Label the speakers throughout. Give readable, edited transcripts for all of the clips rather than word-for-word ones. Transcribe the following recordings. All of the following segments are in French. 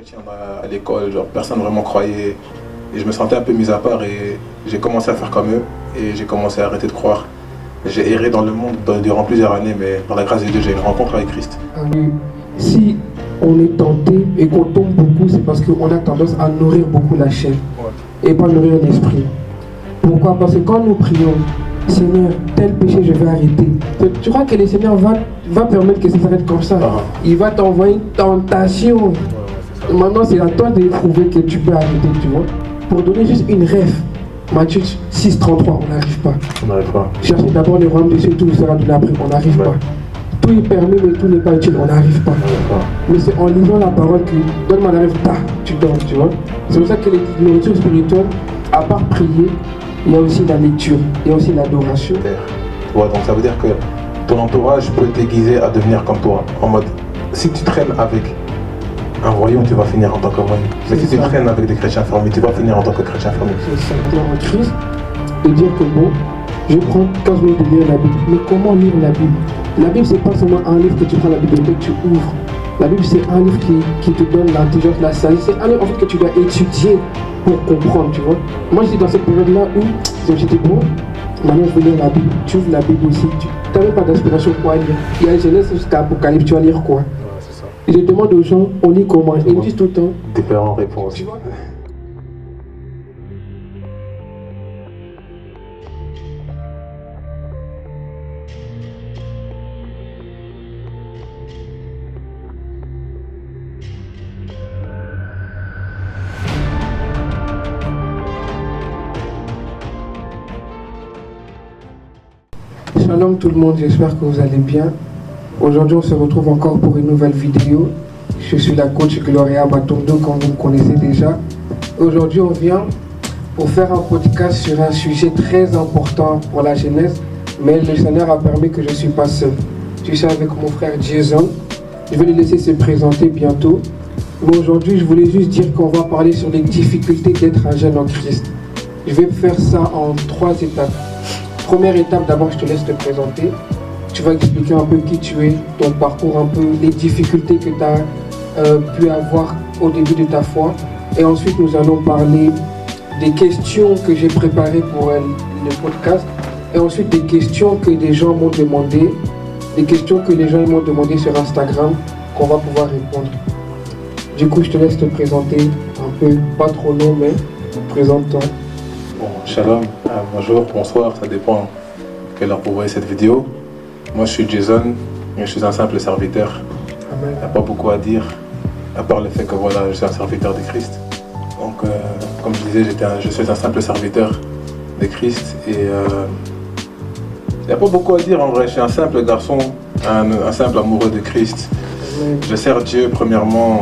Speaker 1: chrétien à l'école, genre personne vraiment croyait. Et je me sentais un peu mis à part et j'ai commencé à faire comme eux et j'ai commencé à arrêter de croire. J'ai erré dans le monde durant plusieurs années, mais par la grâce de Dieu, j'ai eu une rencontre avec Christ.
Speaker 2: Si on est tenté et qu'on tombe beaucoup, c'est parce qu'on a tendance à nourrir beaucoup la chair et pas nourrir l'esprit. Pourquoi? Parce que quand nous prions, Seigneur, tel péché je vais arrêter. Tu crois que le Seigneur va permettre que ça s'arrête comme ça? Il va t'envoyer une tentation. Maintenant, c'est à toi de prouver que tu peux arrêter, tu vois. Pour donner juste une rêve, Matthieu 6,33, on n'arrive pas.
Speaker 1: On n'arrive pas.
Speaker 2: Cherchez d'abord le royaume de Dieu, tout vous sera donné après, on n'arrive pas. Tout est permis, mais tout n'est pas utile, on n'arrive pas. Mais c'est en lisant la parole que donne-moi la rêve, tu dors, tu vois. C'est pour ça que les nourritures spirituelles, à part prier, il y a aussi la lecture, il y a aussi l'adoration.
Speaker 1: Ouais, donc ça veut dire que ton entourage peut t'aiguiser à devenir comme toi. En mode, si tu traînes avec un voyou, tu vas finir en tant que voyou. Mais si tu traînes avec des chrétiens fermés, tu vas finir en tant que chrétien fermé.
Speaker 2: C'est ça, en Christ, de dire que bon, je prends 15 minutes de lire la Bible. Mais comment lire la Bible? La Bible, c'est pas seulement un livre que tu prends la bibliothèque, tu ouvres. La Bible, c'est un livre qui te donne l'intelligence, la sagesse. C'est un livre en fait que tu dois étudier pour comprendre, tu vois. Moi, j'étais dans cette période-là où j'étais bon, maintenant je vais lire la Bible. Tu ouvres la Bible aussi. Tu n'as même pas d'inspiration pour lire. Il y a Genèse jusqu'à Apocalypse, tu vas lire quoi? Et je demande aux gens, on lit comment? Ils me disent tout le temps.
Speaker 1: Différentes réponses.
Speaker 2: Tu vois? Shalom tout le monde, j'espère que vous allez bien. Aujourd'hui, on se retrouve encore pour une nouvelle vidéo. Je suis la coach Gloria Matondo, comme vous me connaissez déjà. Aujourd'hui, on vient pour faire un podcast sur un sujet très important pour la jeunesse, mais le Seigneur a permis que je ne suis pas seul. Je suis avec mon frère Jason. Je vais le laisser se présenter bientôt. Mais aujourd'hui, je voulais juste dire qu'on va parler sur les difficultés d'être un jeune en Christ. Je vais faire ça en 3 étapes. Première étape, d'abord, je te laisse te présenter. Tu vas expliquer un peu qui tu es, ton parcours, un peu les difficultés que tu as pu avoir au début de ta foi. Et ensuite, nous allons parler des questions que j'ai préparées pour le podcast. Et ensuite, des questions que des gens m'ont demandé. Des questions que les gens m'ont demandé sur Instagram qu'on va pouvoir répondre. Du coup, je te laisse te présenter un peu, pas trop long, mais présente-toi.
Speaker 1: Bon, shalom, bonjour, bonsoir, ça dépend quelle heure vous voyez cette vidéo. Moi je suis Jason et je suis un simple serviteur.
Speaker 2: Amen.
Speaker 1: Il n'y a pas beaucoup à dire, à part le fait que voilà, je suis un serviteur de Christ. Donc comme je disais, je suis un simple serviteur de Christ et il n'y a pas beaucoup à dire en vrai. Je suis un simple garçon, un simple amoureux de Christ.
Speaker 2: Amen.
Speaker 1: Je sers Dieu premièrement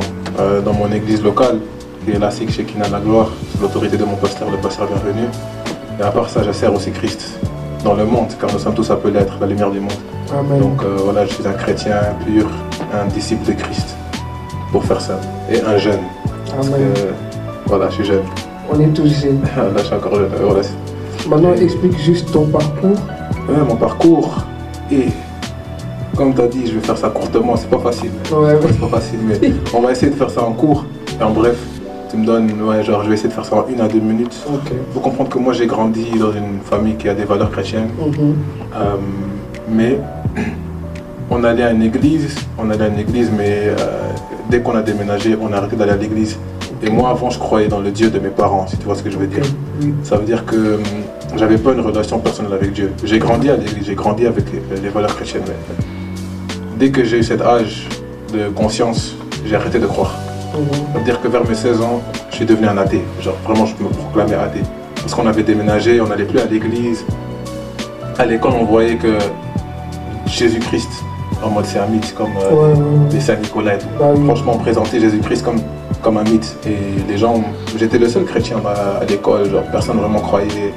Speaker 1: dans mon église locale, qui est la SIC Shekinah la Gloire, sous l'autorité de mon pasteur, le pasteur bienvenu. Et à part ça, je sers aussi Christ dans le monde, car nous sommes tous appelés à être la lumière du monde.
Speaker 2: Amen.
Speaker 1: Donc voilà, je suis un chrétien pur, un disciple de Christ, pour faire ça. Et un jeune, parce
Speaker 2: Amen.
Speaker 1: que voilà, je suis jeune.
Speaker 2: On est tous jeunes.
Speaker 1: Là, je suis encore jeune. Voilà.
Speaker 2: Maintenant, explique juste ton parcours.
Speaker 1: Mon parcours, et comme tu as dit, je vais faire ça courtement, c'est pas facile.
Speaker 2: Ouais.
Speaker 1: C'est pas facile, mais on va essayer de faire ça en court. Et en bref, tu me donnes, je vais essayer de faire ça en 1 à 2 minutes.
Speaker 2: Ok.
Speaker 1: Il faut comprendre que moi j'ai grandi dans une famille qui a des valeurs chrétiennes. Mais on allait à une église, mais dès qu'on a déménagé, on a arrêté d'aller à l'église. Et moi avant, je croyais dans le Dieu de mes parents, si tu vois ce que je veux dire.
Speaker 2: Oui.
Speaker 1: Ça veut dire que j'avais pas une relation personnelle avec Dieu. J'ai grandi à l'église, j'ai grandi avec les valeurs chrétiennes. Mais dès que j'ai eu cet âge de conscience, j'ai arrêté de croire. Ça veut dire que vers mes 16 ans, je suis devenu un athée. Genre vraiment, je me proclamais athée. Parce qu'on avait déménagé, on n'allait plus à l'église. À l'école, on voyait que Jésus-Christ, en mode c'est un mythe, comme les Saint-Nicolas et tout.
Speaker 2: Bah oui.
Speaker 1: Franchement, on présentait Jésus-Christ comme un mythe. Et les gens, j'étais le seul chrétien à l'école, genre personne vraiment croyait.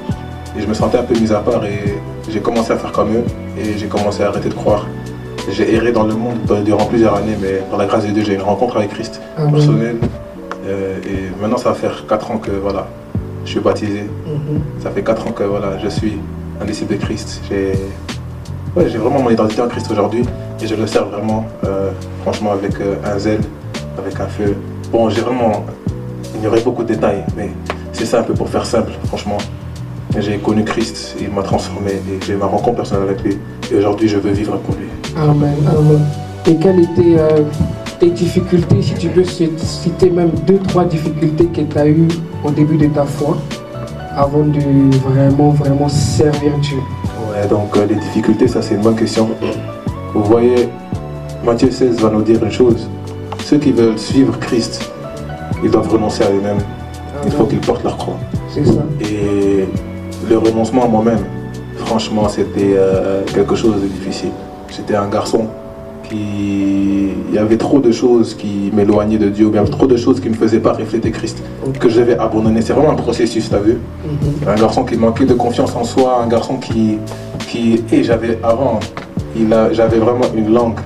Speaker 1: Et je me sentais un peu mis à part et j'ai commencé à faire comme eux. Et j'ai commencé à arrêter de croire. J'ai erré dans le monde durant plusieurs années, mais par la grâce de Dieu, j'ai eu une rencontre avec Christ personnelle. Et maintenant, ça va faire 4 ans que voilà, je suis baptisé. Ça fait 4 ans que voilà, je suis un disciple de Christ. J'ai vraiment mon identité en Christ aujourd'hui et je le sers vraiment, franchement, avec un zèle, avec un feu bon, j'ai vraiment ignoré beaucoup de détails, mais c'est ça un peu pour faire simple, franchement. J'ai connu Christ, il m'a transformé et j'ai eu ma rencontre personnelle avec lui. Et aujourd'hui, je veux vivre pour lui.
Speaker 2: Amen, amen. Et quelles étaient tes difficultés, si tu peux citer même 2-3 difficultés que tu as eues au début de ta foi, avant de vraiment servir Dieu?
Speaker 1: Ouais, donc les difficultés, ça c'est une bonne question. Vous voyez, Matthieu 16 va nous dire une chose. Ceux qui veulent suivre Christ, ils doivent renoncer à eux-mêmes. Il faut qu'ils portent leur croix.
Speaker 2: C'est ça.
Speaker 1: Et le renoncement à moi-même, franchement, c'était quelque chose de difficile. J'étais un garçon il y avait trop de choses qui m'éloignaient de Dieu, ou bien trop de choses qui ne me faisaient pas refléter Christ, que je devais abandonner. C'est vraiment un processus, tu as vu. Un garçon qui manquait de confiance en soi, un garçon et j'avais avant, j'avais vraiment une langue.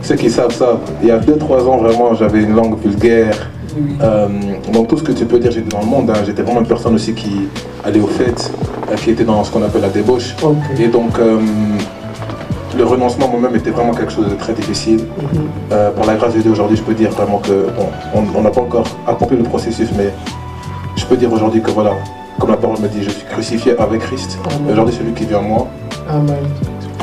Speaker 1: Ceux qui savent, il y a 2-3 ans, vraiment, j'avais une langue vulgaire. Donc tout ce que tu peux dire, j'étais dans le monde, hein. J'étais vraiment une personne aussi qui allait aux fêtes, qui était dans ce qu'on appelle la débauche. Et donc le renoncement moi-même était vraiment quelque chose de très difficile. Pour la grâce de Dieu aujourd'hui, je peux dire vraiment que on n'a pas encore accompli le processus, mais je peux dire aujourd'hui que voilà, comme la parole me dit, je suis crucifié avec Christ. Aujourd'hui, c'est lui qui vit en moi.
Speaker 2: Amen.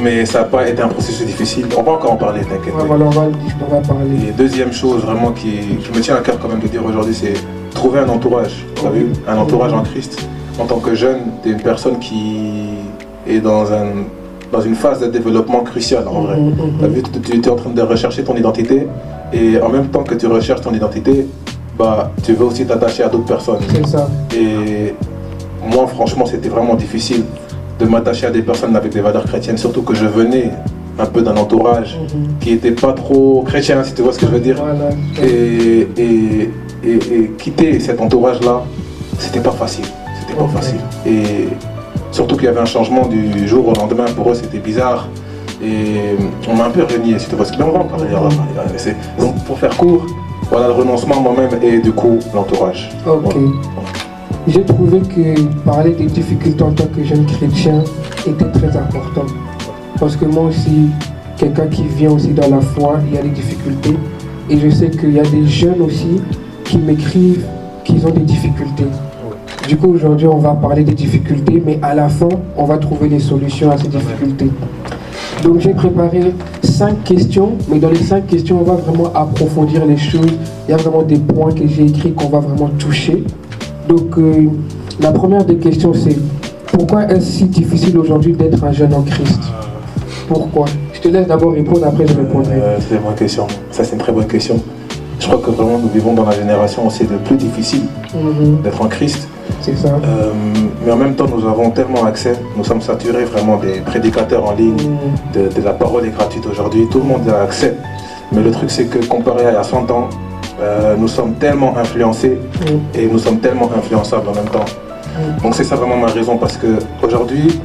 Speaker 1: Mais ça n'a pas été un processus difficile. On va encore en parler, t'inquiète.
Speaker 2: Ouais, voilà, on va parler.
Speaker 1: Et deuxième chose vraiment qui me tient à cœur quand même de dire aujourd'hui, c'est trouver un entourage. Vous avez vu, un entourage en Christ. En tant que jeune, tu es une personne qui est dans une phase de développement cruciale en vrai. T'as vu, tu es en train de rechercher ton identité et en même temps que tu recherches ton identité, bah, tu veux aussi t'attacher à d'autres personnes.
Speaker 2: C'est ça.
Speaker 1: Et moi, franchement, c'était vraiment difficile de m'attacher à des personnes avec des valeurs chrétiennes, surtout que je venais un peu d'un entourage qui n'était pas trop chrétien, si tu vois ce que je veux dire.
Speaker 2: Voilà.
Speaker 1: Et quitter cet entourage-là, c'était pas facile. C'était pas facile. Et surtout qu'il y avait un changement du jour au lendemain, pour eux c'était bizarre. Et on m'a un peu renié, si tu vois ce que je veux dire. On va en parler. Donc pour faire court, voilà le renoncement moi-même et du coup l'entourage.
Speaker 2: Ok.
Speaker 1: Voilà.
Speaker 2: J'ai trouvé que parler des difficultés en tant que jeune chrétien était très important. Parce que moi aussi, quelqu'un qui vient aussi dans la foi, il y a des difficultés. Et je sais qu'il y a des jeunes aussi qui m'écrivent qu'ils ont des difficultés. Du coup, aujourd'hui, on va parler des difficultés, mais à la fin, on va trouver des solutions à ces difficultés. Donc, j'ai préparé 5 questions, mais dans les 5 questions, on va vraiment approfondir les choses. Il y a vraiment des points que j'ai écrits qu'on va vraiment toucher. Donc, la première des questions, c'est pourquoi est-ce si difficile aujourd'hui d'être un jeune en Christ? Pourquoi? Je te laisse d'abord répondre, après je répondrai.
Speaker 1: C'est une bonne question. Ça, c'est une très bonne question. Je crois que vraiment, nous vivons dans la génération où c'est le plus difficile d'être en Christ.
Speaker 2: C'est ça.
Speaker 1: Mais en même temps, nous avons tellement accès, nous sommes saturés vraiment des prédicateurs en ligne, de la parole est gratuite aujourd'hui, tout le monde a accès. Mais le truc, c'est que comparé à il y a 100 ans, nous sommes tellement influencés et nous sommes tellement influençables en même temps. Donc c'est ça vraiment ma raison, parce qu'aujourd'hui,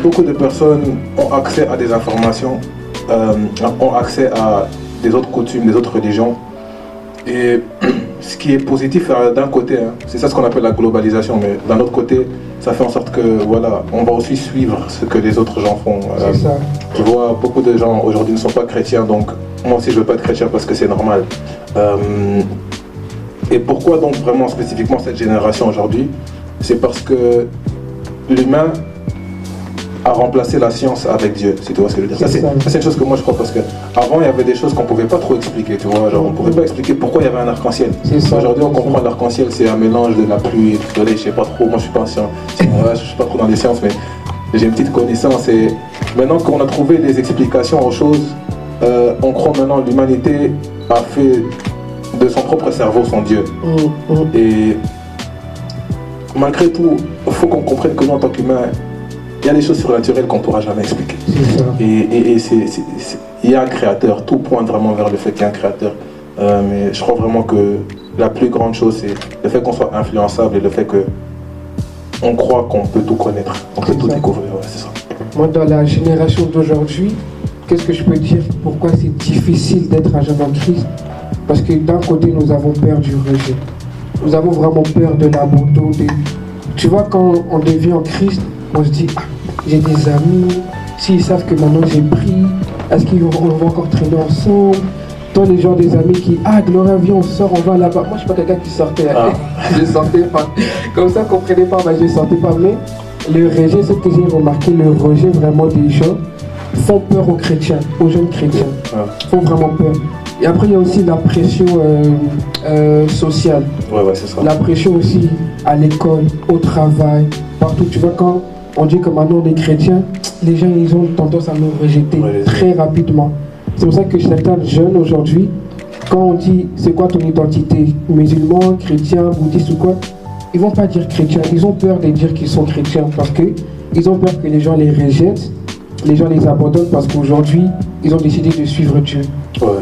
Speaker 1: beaucoup de personnes ont accès à des informations, ont accès à des autres coutumes, des autres religions. Et ce qui est positif d'un côté, hein, c'est ça ce qu'on appelle la globalisation, mais d'un autre côté, ça fait en sorte que voilà, on va aussi suivre ce que les autres gens font.
Speaker 2: C'est ça.
Speaker 1: Tu vois, beaucoup de gens aujourd'hui ne sont pas chrétiens, donc moi aussi je ne veux pas être chrétien parce que c'est normal. Et pourquoi donc vraiment spécifiquement cette génération aujourd'hui? C'est parce que l'humain a remplacé la science avec Dieu, si tu vois ce que je veux dire. Ça c'est une chose que moi je crois, parce qu'avant il y avait des choses qu'on ne pouvait pas trop expliquer, tu vois, genre on ne pouvait pas expliquer pourquoi il y avait un arc-en-ciel. Aujourd'hui on comprend l'arc-en-ciel, c'est un mélange de la pluie et du soleil, je sais pas trop, moi je suis pas science, je suis pas trop dans les sciences, mais j'ai une petite connaissance. Et maintenant qu'on a trouvé des explications aux choses, on croit maintenant l'humanité a fait de son propre cerveau son Dieu. Et malgré tout, il faut qu'on comprenne que nous en tant qu'humains, il y a des choses surnaturelles qu'on ne pourra jamais expliquer. Et il y a un créateur, tout pointe vraiment vers le fait qu'il y a un créateur. Mais je crois vraiment que la plus grande chose, c'est le fait qu'on soit influençable et le fait qu'on croit qu'on peut tout connaître, on peut tout découvrir. Ouais, c'est ça.
Speaker 2: Moi, dans la génération d'aujourd'hui, qu'est-ce que je peux dire? Pourquoi c'est difficile d'être un jeune en Christ? Parce que d'un côté, nous avons peur du rejet. Nous avons vraiment peur de l'abandon. Tu vois, quand on devient en Christ, on se dit, ah, j'ai des amis, s'ils savent que maintenant j'ai pris, est-ce qu'on va encore traîner ensemble? Toi, les gens, des amis qui, Gloria, viens, on sort, on va là-bas. Moi, je suis pas quelqu'un qui sortait. Je sortais pas. Comme ça, comprenez pas, je sortais pas. Mais le rejet, ce que j'ai remarqué, le rejet vraiment des gens font peur aux chrétiens, aux jeunes chrétiens. Font vraiment peur. Et après, il y a aussi la pression sociale.
Speaker 1: Ouais, c'est ça.
Speaker 2: La pression aussi à l'école, au travail, partout. Tu vois, quand on dit que maintenant on est chrétien, les gens, ils ont tendance à nous rejeter très rapidement. C'est pour ça que certains jeunes aujourd'hui, quand on dit c'est quoi ton identité, musulman, chrétien, bouddhiste ou quoi, ils vont pas dire chrétien. Ils ont peur de dire qu'ils sont chrétiens parce qu'ils ont peur que les gens les rejettent, les gens les abandonnent parce qu'aujourd'hui, ils ont décidé de suivre Dieu.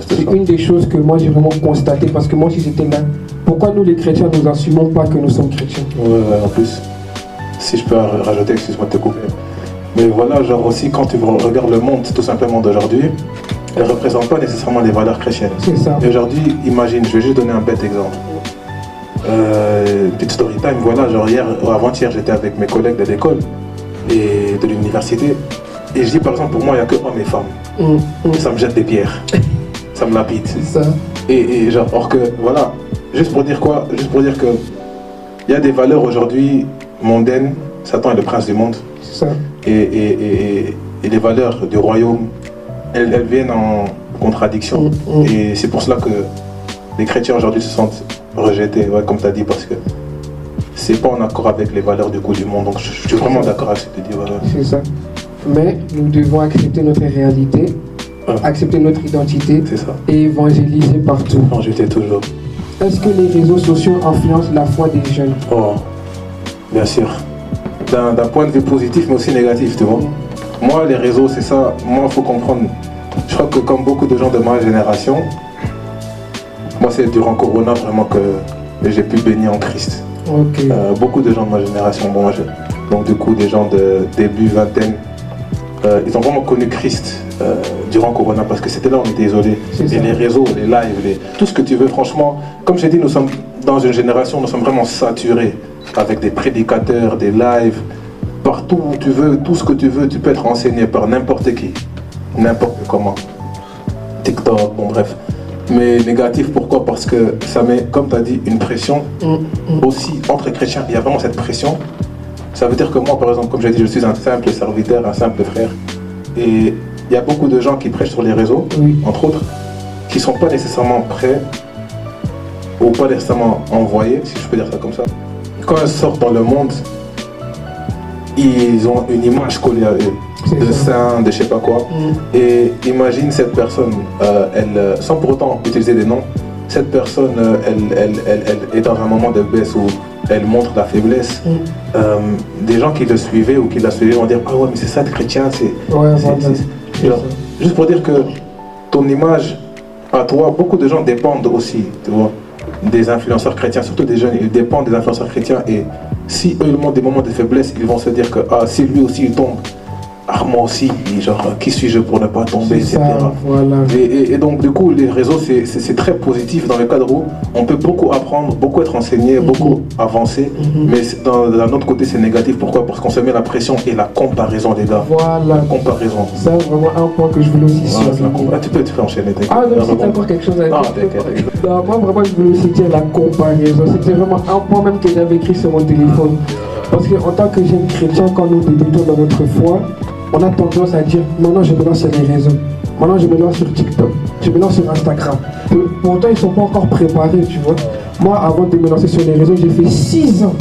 Speaker 2: C'est une des choses que moi j'ai vraiment constaté parce que moi aussi j'étais là. Pourquoi nous les chrétiens nous assumons pas que nous sommes chrétiens?
Speaker 1: En plus, si je peux rajouter, excuse-moi de te couper. Mais voilà, genre aussi quand tu regardes le monde tout simplement d'aujourd'hui, elle ne représente pas nécessairement les valeurs chrétiennes.
Speaker 2: C'est ça.
Speaker 1: Et aujourd'hui, imagine, je vais juste donner un bête exemple. Petite story time, voilà, genre hier ou avant-hier, j'étais avec mes collègues de l'école et de l'université. Et je dis par exemple, pour moi, il n'y a que hommes et femmes. Et ça me jette des pierres. Ça me lapide.
Speaker 2: C'est ça.
Speaker 1: Et genre, or que, voilà, juste pour dire quoi? Juste pour dire que il y a des valeurs aujourd'hui mondaines. Satan est le prince du monde.
Speaker 2: C'est ça.
Speaker 1: Et les valeurs du royaume, elles viennent en contradiction. Et c'est pour cela que les chrétiens aujourd'hui se sentent rejetés, comme tu as dit, parce que c'est pas en accord avec les valeurs du coup du monde. Donc je suis vraiment d'accord avec ce que tu dis. Voilà.
Speaker 2: C'est ça. Mais nous devons accepter notre réalité, accepter notre identité et évangéliser partout.
Speaker 1: Évangéliser toujours.
Speaker 2: Est-ce que les réseaux sociaux influencent la foi des jeunes?
Speaker 1: Bien sûr. D'un point de vue positif mais aussi négatif, tu vois. Moi, les réseaux, c'est ça. Moi, il faut comprendre. Je crois que comme beaucoup de gens de ma génération, moi, c'est durant Corona vraiment que j'ai pu baigner en Christ. Beaucoup de gens de ma génération, donc du coup, des gens de début vingtaine, ils ont vraiment connu Christ durant Corona parce que c'était là où on était isolés. Et les réseaux, les lives, tout ce que tu veux, franchement, comme j'ai dit, nous sommes dans une génération, nous sommes vraiment saturés avec des prédicateurs, des lives. Partout où tu veux, tout ce que tu veux, tu peux être enseigné par n'importe qui, n'importe comment. TikTok, bref. Mais négatif, pourquoi? Parce que ça met, comme tu as dit, une pression aussi entre chrétiens. Il y a vraiment cette pression. Ça veut dire que moi, par exemple, comme j'ai dit, je suis un simple serviteur, un simple frère. Et il y a beaucoup de gens qui prêchent sur les réseaux, entre autres, qui ne sont pas nécessairement prêts ou pas nécessairement envoyés, si je peux dire ça comme ça. Quand ils sortent dans le monde, ils ont une image collée à eux, de saint, de je sais pas quoi. Et imagine cette personne, elle, sans pour autant utiliser des noms, cette personne, elle est dans un moment de baisse où elle montre la faiblesse. Des gens qui le suivaient ou qui la suivaient vont dire « Ah ouais, mais c'est ça le chrétien, c'est... » Juste pour dire que ton image, à toi, beaucoup de gens dépendent aussi, tu vois, des influenceurs chrétiens, surtout des jeunes, ils dépendent des influenceurs chrétiens. Et si eux montrent des moments de faiblesse, ils vont se dire que si lui aussi il tombe, moi aussi, genre, qui suis-je pour ne pas tomber, etc. Et donc, du coup, les réseaux, c'est très positif dans le cadre où on peut beaucoup apprendre, beaucoup être enseigné, beaucoup avancer. Mais d'un autre côté, c'est négatif. Pourquoi? Parce qu'on se met la pression et la comparaison, les gars. La comparaison.
Speaker 2: C'est vraiment un point que je voulais aussi souligner.
Speaker 1: Tu peux enchaîner.
Speaker 2: Non, si t'as encore quelque chose à dire. Moi, vraiment, je voulais aussi dire la comparaison. C'était vraiment un point même que j'avais écrit sur mon téléphone. Parce qu'en tant que jeune chrétien, quand nous débutons dans notre foi, on a tendance à dire maintenant je me lance sur les réseaux, maintenant je me lance sur TikTok, je me lance sur Instagram. Pourtant ils ne sont pas encore préparés, tu vois. Moi avant de me lancer sur les réseaux, j'ai fait 6 ans.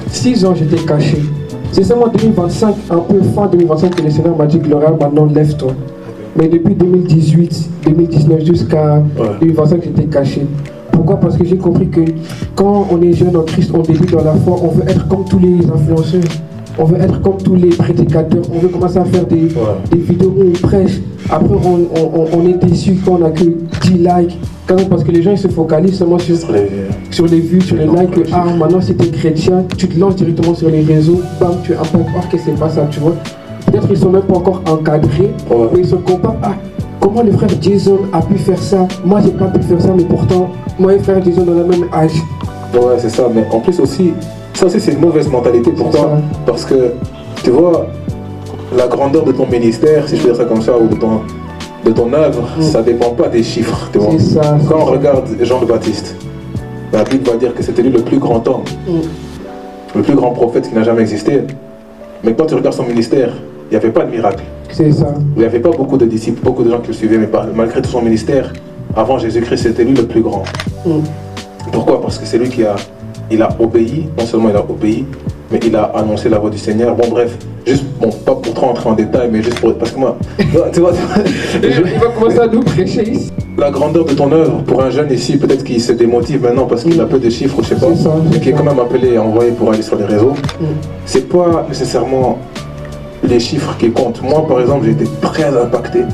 Speaker 2: 6 ans j'étais caché. C'est seulement 2025, un peu fin 2025 que le Seigneur m'a dit Gloria, maintenant lève-toi. Mais depuis 2018, 2019 jusqu'à 2025 j'étais caché. Pourquoi? Parce que j'ai compris que quand on est jeune en Christ, on débute dans la foi, on veut être comme tous les influenceurs. On veut être comme tous les prédicateurs, on veut commencer à faire des vidéos où on prêche. Après, on est déçu quand on n'a que 10 likes. Parce que les gens ils se focalisent seulement sur les vues, sur les likes. Maintenant, si tu es chrétien, tu te lances directement sur les réseaux, bam, tu impactes. Or que c'est pas ça, tu vois. Peut-être qu'ils ne sont même pas encore encadrés, mais ils se comparent. Comment le frère Jason a pu faire ça? Moi, j'ai pas pu faire ça, mais pourtant, moi et le frère Jason ont le même âge.
Speaker 1: Ouais, c'est ça. Mais en plus aussi, ça aussi c'est une mauvaise mentalité pour toi, parce que tu vois la grandeur de ton ministère, si je peux dire ça comme ça, ou de ton œuvre, ça ne dépend pas des chiffres. Tu vois.
Speaker 2: C'est ça.
Speaker 1: Quand on regarde Jean le Baptiste, la Bible va dire que c'était lui le plus grand homme, le plus grand prophète qui n'a jamais existé. Mais quand tu regardes son ministère, il n'y avait pas de miracle.
Speaker 2: C'est ça.
Speaker 1: Il n'y avait pas beaucoup de disciples, beaucoup de gens qui le suivaient, mais malgré tout son ministère, avant Jésus-Christ, c'était lui le plus grand. Pourquoi? Parce que c'est lui qui a obéi, non seulement il a obéi, mais il a annoncé la voix du Seigneur. Bon bref, juste, pas pour trop entrer en détail, mais juste pour... Parce que moi, tu vois,
Speaker 2: il va commencer à nous prêcher ici.
Speaker 1: La grandeur de ton œuvre, pour un jeune ici, peut-être qu'il se démotive maintenant parce qu'il a peu de chiffres, je sais pas, mais qui est quand même appelé et envoyé pour aller sur les réseaux, c'est pas nécessairement les chiffres qui comptent. Moi, par exemple, j'ai été très impacté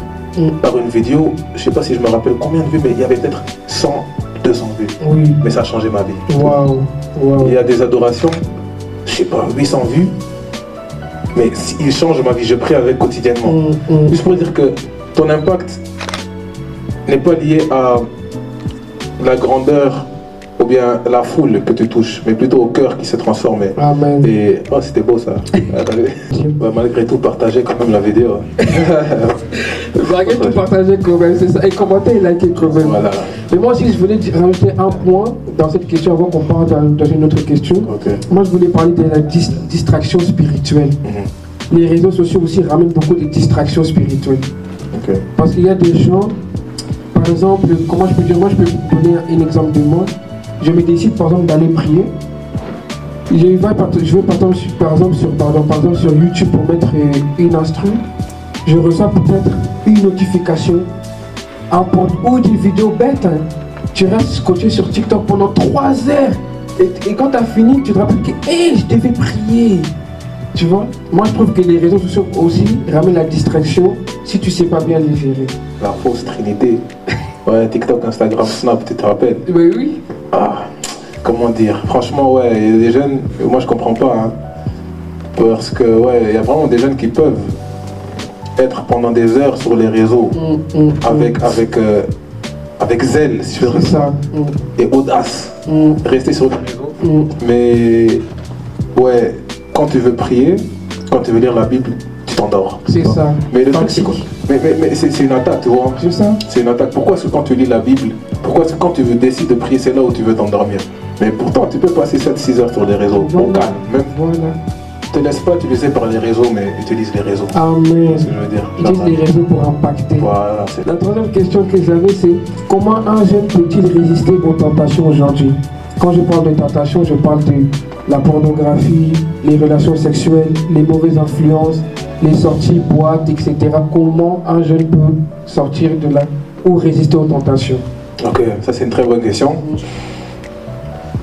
Speaker 1: par une vidéo, je sais pas si je me rappelle combien de vues, mais il y avait peut-être 100, 200 vues.
Speaker 2: Oui.
Speaker 1: Mais ça a changé ma vie.
Speaker 2: Waouh.
Speaker 1: Il y a des adorations, je sais pas, 800 vues, mais il change ma vie, je prie avec quotidiennement. Juste pour dire que ton impact n'est pas lié à la grandeur ou bien la foule que tu touches, mais plutôt au cœur qui se transforme.
Speaker 2: Amen.
Speaker 1: Et oh, c'était beau ça. Malgré tout, partagez quand même la vidéo.
Speaker 2: Malgré tout, partagez quand même, c'est ça. Et commentez et likez quand même.
Speaker 1: Voilà.
Speaker 2: Mais moi aussi, je voulais rajouter un point dans cette question avant qu'on parte dans une autre question.
Speaker 1: Okay.
Speaker 2: Moi, je voulais parler de la distraction spirituelle. Les réseaux sociaux aussi ramènent beaucoup de distractions spirituelles.
Speaker 1: Okay.
Speaker 2: Parce qu'il y a des gens, par exemple, comment je peux dire, moi je peux vous donner un exemple de moi. Je me décide par exemple d'aller prier. Je vais par exemple sur YouTube pour mettre une instru. Je reçois peut-être une notification, ou des vidéos bêtes. Hein. Tu restes scotché sur TikTok pendant 3 heures. Et quand tu as fini, tu te rappelles que je devais prier. Tu vois, moi je trouve que les réseaux sociaux aussi ramènent la distraction si tu sais pas bien les gérer.
Speaker 1: La fausse trinité. Ouais, TikTok, Instagram, Snap, tu te rappelles?
Speaker 2: Oui, oui.
Speaker 1: Ah, comment dire? Franchement, ouais, il y a des jeunes, moi je comprends pas. Hein, parce que, ouais, il y a vraiment des jeunes qui peuvent être pendant des heures sur les réseaux avec zèle, si je veux dire ça, et audace. Rester sur les réseaux. Mais, ouais, quand tu veux prier, quand tu veux lire la Bible, tu t'endors.
Speaker 2: C'est ça.
Speaker 1: Mais le truc, c'est quoi? Mais c'est une attaque, tu vois.
Speaker 2: C'est ça.
Speaker 1: C'est une attaque. Pourquoi est-ce que quand tu lis la Bible, pourquoi est-ce que quand tu décides de prier, c'est là où tu veux t'endormir? Mais pourtant, tu peux passer 7-6 heures sur les réseaux, au calme. Même.
Speaker 2: Voilà.
Speaker 1: Ne te laisse pas utiliser par les réseaux, mais utilise les réseaux.
Speaker 2: Amen.
Speaker 1: C'est ce que je veux dire.
Speaker 2: Utilise les réseaux pour impacter.
Speaker 1: Voilà.
Speaker 2: La troisième question que j'avais, c'est comment un jeune peut-il résister aux tentations aujourd'hui? Quand je parle de tentation, je parle de la pornographie, les relations sexuelles, les mauvaises influences, les sorties, boîtes, etc. Comment un jeune peut sortir de là ou résister aux tentations?
Speaker 1: Ok, ça c'est une très bonne question.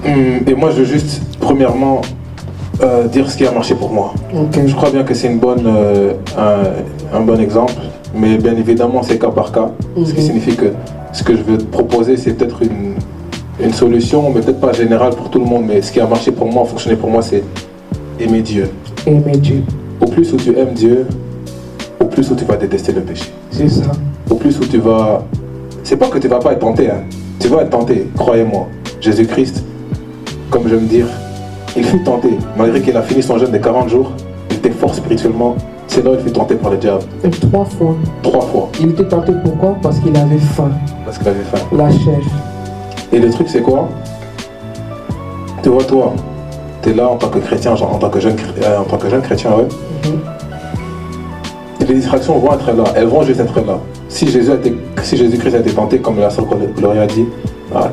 Speaker 1: Et moi je veux juste, premièrement, dire ce qui a marché pour moi.
Speaker 2: Okay.
Speaker 1: Je crois bien que c'est un bon exemple, mais bien évidemment c'est cas par cas. Ce qui signifie que ce que je veux te proposer, c'est peut-être une solution, mais peut-être pas générale pour tout le monde. Mais ce qui a marché pour moi, fonctionné pour moi, c'est aimer Dieu.
Speaker 2: Aimer Dieu.
Speaker 1: Au plus où tu aimes Dieu, au plus où tu vas détester le péché.
Speaker 2: C'est ça.
Speaker 1: Au plus où tu vas... C'est pas que tu vas pas être tenté, hein. Tu vas être tenté, croyez-moi. Jésus-Christ, comme j'aime dire, il fut tenté. Malgré qu'il a fini son jeûne de 40 jours, il était fort spirituellement. C'est là où il fut tenté par le diable.
Speaker 2: Et 3 fois.
Speaker 1: 3 fois.
Speaker 2: Il était tenté pourquoi? Parce qu'il avait faim.
Speaker 1: Parce qu'il avait faim.
Speaker 2: La chair. Et
Speaker 1: le truc c'est quoi? Tu vois toi, tu es là en tant que chrétien, genre en tant que jeune chrétien, ouais. Et les distractions vont être là, elles vont juste être là. Si Jésus-Christ a été tenté, comme la sœur Gloria a dit,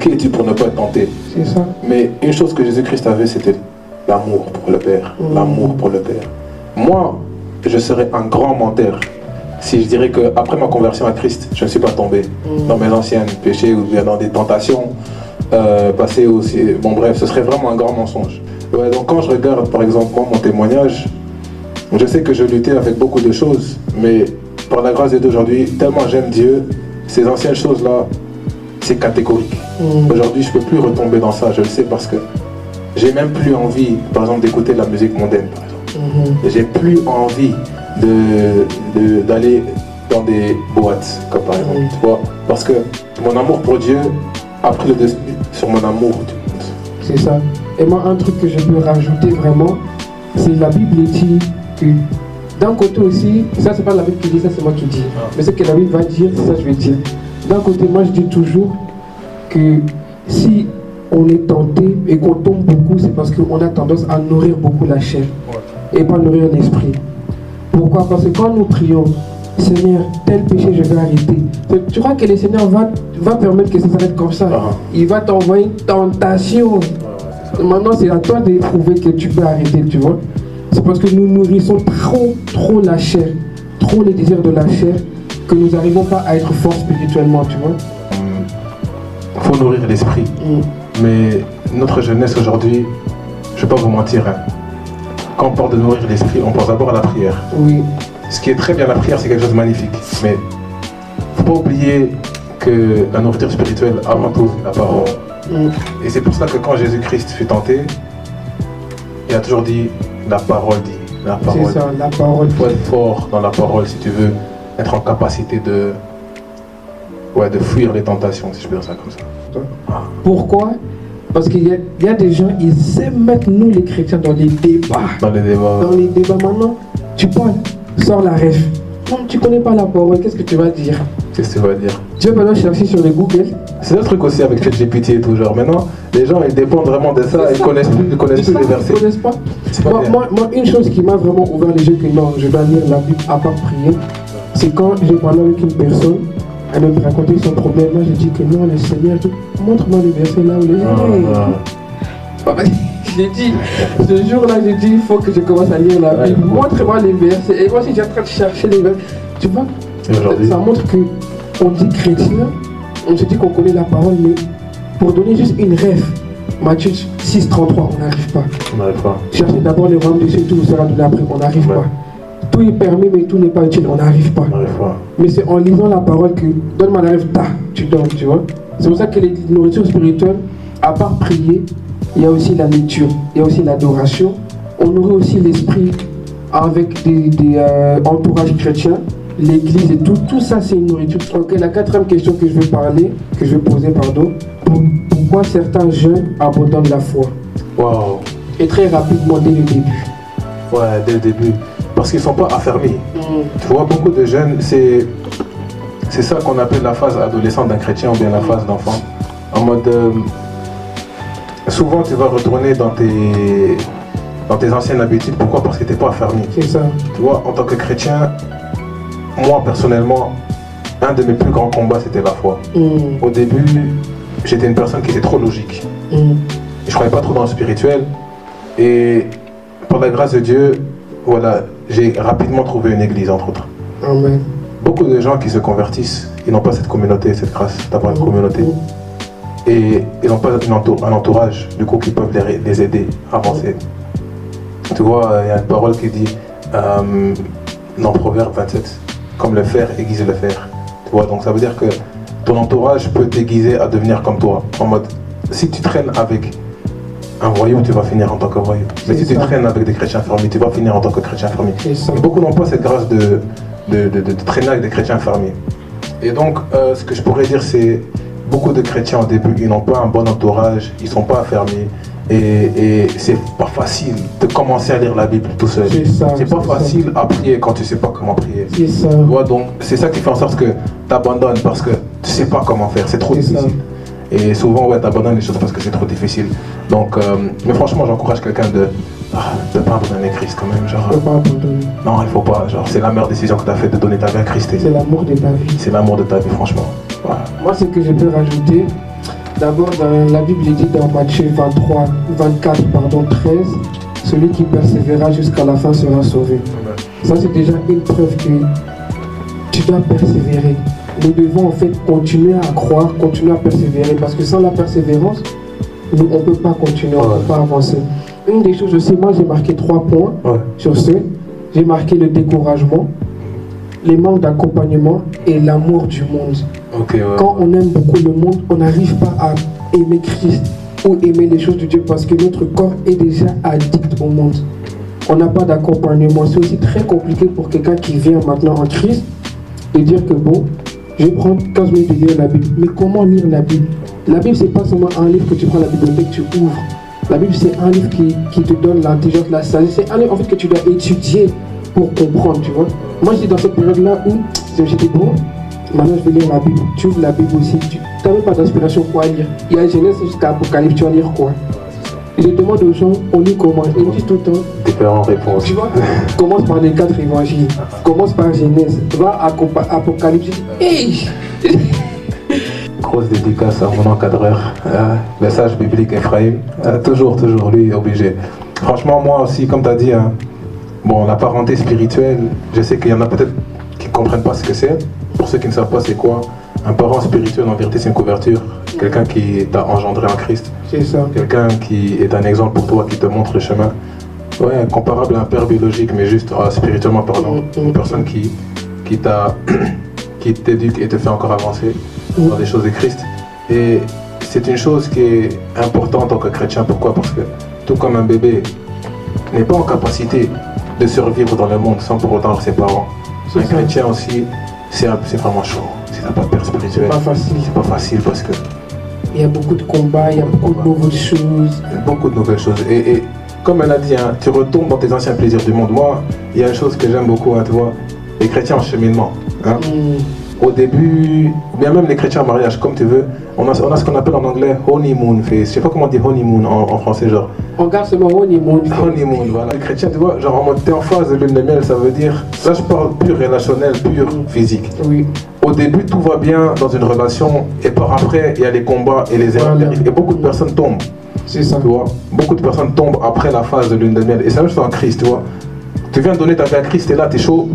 Speaker 1: qui es-tu pour ne pas être tenté?
Speaker 2: C'est ça.
Speaker 1: Mais une chose que Jésus-Christ avait, c'était l'amour pour le Père. L'amour pour le Père. Moi, je serais un grand menteur si je dirais qu'après ma conversion à Christ, je ne suis pas tombé dans mes anciens péchés ou bien dans des tentations passées aussi. Bon bref, ce serait vraiment un grand mensonge. Ouais, donc quand je regarde par exemple moi mon témoignage, je sais que je luttais avec beaucoup de choses, mais par la grâce de Dieu aujourd'hui, tellement j'aime Dieu, ces anciennes choses-là, c'est catégorique. Aujourd'hui, je ne peux plus retomber dans ça, je le sais, parce que j'ai même plus envie, par exemple, d'écouter de la musique mondaine, par exemple. J'ai plus envie d'aller dans des boîtes, comme par exemple, tu vois, parce que mon amour pour Dieu a pris le dessus sur mon amour du monde.
Speaker 2: C'est ça. Et moi, un truc que je peux rajouter vraiment, c'est la Bible dit que D'un côté aussi, ça c'est pas la Bible qui dit, ça c'est moi qui dis. Mais ce que la Bible va dire, c'est ça que je vais dire. D'un côté, moi je dis toujours que si on est tenté et qu'on tombe beaucoup, c'est parce qu'on a tendance à nourrir beaucoup la chair et pas nourrir l'esprit. Pourquoi? Parce que quand nous prions, Seigneur, tel péché je vais arrêter. Tu crois que le Seigneur va permettre que ça s'arrête comme ça? Il va t'envoyer une tentation. Maintenant c'est à toi de prouver que tu peux arrêter, tu vois. C'est parce que nous nourrissons trop la chair, trop les désirs de la chair, que nous n'arrivons pas à être forts spirituellement, tu vois.
Speaker 1: Il faut nourrir l'esprit. Mais notre jeunesse aujourd'hui, je ne vais pas vous mentir, hein. Quand on parle de nourrir l'esprit, on pense d'abord à la prière.
Speaker 2: Oui.
Speaker 1: Ce qui est très bien, la prière, c'est quelque chose de magnifique. Mais il ne faut pas oublier que la nourriture spirituelle, avant tout, c'est la parole. Et c'est pour ça que quand Jésus-Christ fut tenté, il a toujours dit, la parole dit, la parole.
Speaker 2: C'est ça, la parole.
Speaker 1: Il faut être fort dans la parole si tu veux être en capacité de fuir les tentations, si je peux dire ça comme ça.
Speaker 2: Pourquoi? Parce qu'il y a des gens, ils aiment mettre nous les chrétiens dans les débats.
Speaker 1: Dans les débats
Speaker 2: maintenant, tu parles, sors la rêve. Non, tu connais pas la parole, qu'est-ce que tu vas dire?
Speaker 1: Qu'est-ce que tu vas dire?
Speaker 2: Tu vas maintenant chercher sur les Google.
Speaker 1: C'est le truc aussi avec ChatGPT et tout, genre maintenant, les gens ils dépendent vraiment de ça, ils connaissent plus les versets.
Speaker 2: Ils connaissent pas. Moi, une chose qui m'a vraiment ouvert les yeux que non, je dois lire la Bible à part prier, c'est quand j'ai parlé avec une personne, elle me racontait son problème. Moi j'ai dit que non, le Seigneur, montre-moi le verset là où j'ai dit, ce jour-là, j'ai dit, il faut que je commence à lire la Bible. Montre-moi les versets. Et moi, si j'ai en train de chercher les versets, tu vois, ça montre qu'on dit chrétien, on se dit qu'on connaît la parole, mais pour donner juste une rêve, Matthieu 6,33, on n'arrive pas.
Speaker 1: On n'arrive pas.
Speaker 2: Cherchez d'abord le royaume de Dieu, tout vous sera donné après, on n'arrive pas. Tout est permis, mais tout n'est pas utile, on n'arrive pas. Mais c'est en lisant la parole que, donne-moi la rêve, tu donnes, tu vois. C'est pour ça que les nourritures spirituelles, à part prier, il y a aussi la lecture, il y a aussi l'adoration. On nourrit aussi l'esprit avec des entourages chrétiens, l'église et tout. Tout ça, c'est une nourriture. Ok, la quatrième question que je vais poser, pourquoi certains jeunes abandonnent la foi?
Speaker 1: Wow.
Speaker 2: Et très rapidement, dès le début.
Speaker 1: Ouais, dès le début. Parce qu'ils ne sont pas affermis. Tu vois, beaucoup de jeunes, c'est ça qu'on appelle la phase adolescente d'un chrétien ou bien la phase d'enfant. En mode... souvent, tu vas retourner dans tes anciennes habitudes. Pourquoi? Parce que tu n'es pas affermi.
Speaker 2: C'est ça.
Speaker 1: Tu vois, en tant que chrétien, moi, personnellement, un de mes plus grands combats, c'était la foi. Au début, j'étais une personne qui était trop logique. Je ne croyais pas trop dans le spirituel. Et par la grâce de Dieu, voilà, j'ai rapidement trouvé une église, entre autres.
Speaker 2: Amen.
Speaker 1: Beaucoup de gens qui se convertissent, ils n'ont pas cette communauté, cette grâce d'avoir une communauté. Et ils n'ont pas un entourage, du coup, qui peuvent les aider à avancer. Tu vois, il y a une parole qui dit, dans Proverbe 27, comme le fer aiguise le fer. Tu vois, donc ça veut dire que ton entourage peut t'aiguiser à devenir comme toi. En mode, si tu traînes avec un voyou, tu vas finir en tant que voyou. Mais si tu traînes avec des chrétiens fermés, tu vas finir en tant que chrétien fermé. Et beaucoup n'ont pas cette grâce de traîner avec des chrétiens fermés. Et donc, ce que je pourrais dire, c'est beaucoup de chrétiens au début, ils n'ont pas un bon entourage, ils ne sont pas affermis. Et c'est pas facile de commencer à lire la Bible tout seul. C'est pas facile à prier quand tu sais pas comment prier.
Speaker 2: C'est ça.
Speaker 1: Ouais, donc c'est ça qui fait en sorte que tu abandonnes parce que tu sais pas comment faire, c'est trop difficile. Et souvent, ouais, tu abandonnes les choses parce que c'est trop difficile. Donc, mais franchement, j'encourage quelqu'un de pas abandonner Christ quand même. Genre,
Speaker 2: pas abandonner.
Speaker 1: Non, il faut pas. Genre, c'est la meilleure décision que tu as faite de donner ta vie à Christ.
Speaker 2: C'est l'amour de ta vie.
Speaker 1: C'est l'amour de ta vie, franchement. Ouais.
Speaker 2: Moi, ce que je peux rajouter, d'abord, dans la Bible, il dit dans Matthieu 24, 13, celui qui persévérera jusqu'à la fin sera sauvé. Amen. Ça, c'est déjà une preuve que tu dois persévérer. Nous devons en fait continuer à croire, continuer à persévérer, parce que sans la persévérance, nous, on ne peut pas continuer, on ne peut pas avancer. Une des choses aussi, moi j'ai marqué 3 points sur ce. J'ai marqué le découragement, les manques d'accompagnement et l'amour du monde. Quand on aime beaucoup le monde, on n'arrive pas à aimer Christ ou aimer les choses de Dieu parce que notre corps est déjà addict au monde. On n'a pas d'accompagnement. C'est aussi très compliqué pour quelqu'un qui vient maintenant en Christ de dire que bon, je vais prendre 15 minutes de lire la Bible. Mais comment lire la Bible? La Bible, c'est pas seulement un livre que tu prends à la bibliothèque, tu ouvres. La Bible, c'est un livre qui te donne l'intelligence, la sagesse. C'est un livre en fait que tu dois étudier pour comprendre, tu vois. Moi, j'étais dans cette période-là où je me suis dit, bon, maintenant je vais lire la Bible. Tu ouvres la Bible aussi, tu n'as même pas d'inspiration pour lire. Il y a Genèse jusqu'à Apocalypse, tu vas lire quoi? Je demande aux gens, on lit comment? Ils me disent tout le temps.
Speaker 1: Différentes réponses.
Speaker 2: Tu vois, commence par les 4 évangiles, commence par Genèse, va à Apocalypse. Hey!
Speaker 1: Grosse dédicace à mon encadreur, message biblique Ephraim, toujours, lui est obligé. Franchement, moi aussi, comme tu as dit, hein, bon, la parenté spirituelle, je sais qu'il y en a peut-être qui ne comprennent pas ce que c'est. Pour ceux qui ne savent pas c'est quoi, un parent spirituel en vérité c'est une couverture, quelqu'un qui t'a engendré en Christ,
Speaker 2: c'est ça.
Speaker 1: Quelqu'un qui est un exemple pour toi, qui te montre le chemin. Ouais, comparable à un père biologique, mais juste spirituellement parlant, une personne qui t'éduque et te fait encore avancer dans les choses de Christ. Et c'est une chose qui est importante en tant que chrétien. Pourquoi? Parce que tout comme un bébé n'est pas en capacité de survivre dans le monde sans pour autant ses parents. Un chrétien aussi, c'est vraiment chaud. Si t'as pas de père spirituel,
Speaker 2: c'est pas facile.
Speaker 1: C'est pas facile parce que
Speaker 2: il y a beaucoup de combats, il y a beaucoup de nouvelles choses.
Speaker 1: Beaucoup de nouvelles choses. Et comme elle a dit, hein, tu retombes dans tes anciens plaisirs du monde. Moi, il y a une chose que j'aime beaucoup, hein, tu vois, les chrétiens en cheminement. Hein. Au début, bien même les chrétiens en mariage, comme tu veux, on a ce qu'on appelle en anglais honeymoon phase. Je sais pas comment on dit honeymoon en français, genre.
Speaker 2: On garde seulement honeymoon.
Speaker 1: Honeymoon, voilà. Les chrétiens, tu vois, genre en mode t'es en phase de lune de miel, ça veut dire, là je parle pur relationnel, pur physique.
Speaker 2: Oui.
Speaker 1: Au début, tout va bien dans une relation, et par après, il y a les combats et les erreurs qui arrivent, et beaucoup de personnes tombent.
Speaker 2: C'est ça.
Speaker 1: Tu vois, beaucoup de personnes tombent après la phase de lune de miel. Et c'est la même chose en Christ, tu vois. Tu viens de donner ta vie à Christ, et là, t'es chaud,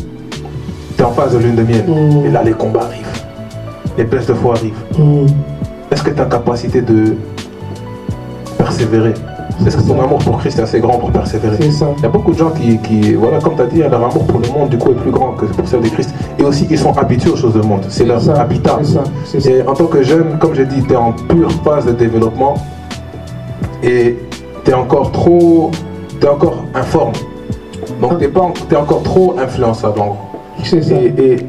Speaker 1: t'es en phase de lune de miel. Et là, les combats arrivent. Les baisses de foi arrivent. Est-ce que tu as la capacité de persévérer? Est-ce que ton amour pour Christ est assez grand pour persévérer?
Speaker 2: C'est ça.
Speaker 1: Il y a beaucoup de gens qui voilà, comme tu as dit, leur amour pour le monde, du coup, est plus grand que pour celle de Christ. Et aussi, ils sont habitués aux choses du monde. C'est leur habitat.
Speaker 2: C'est ça.
Speaker 1: Et en tant que jeune, comme j'ai dit, tu es en pure phase de développement. Et tu es encore informe. Donc, tu es encore trop influençable, en gros.
Speaker 2: C'est ça.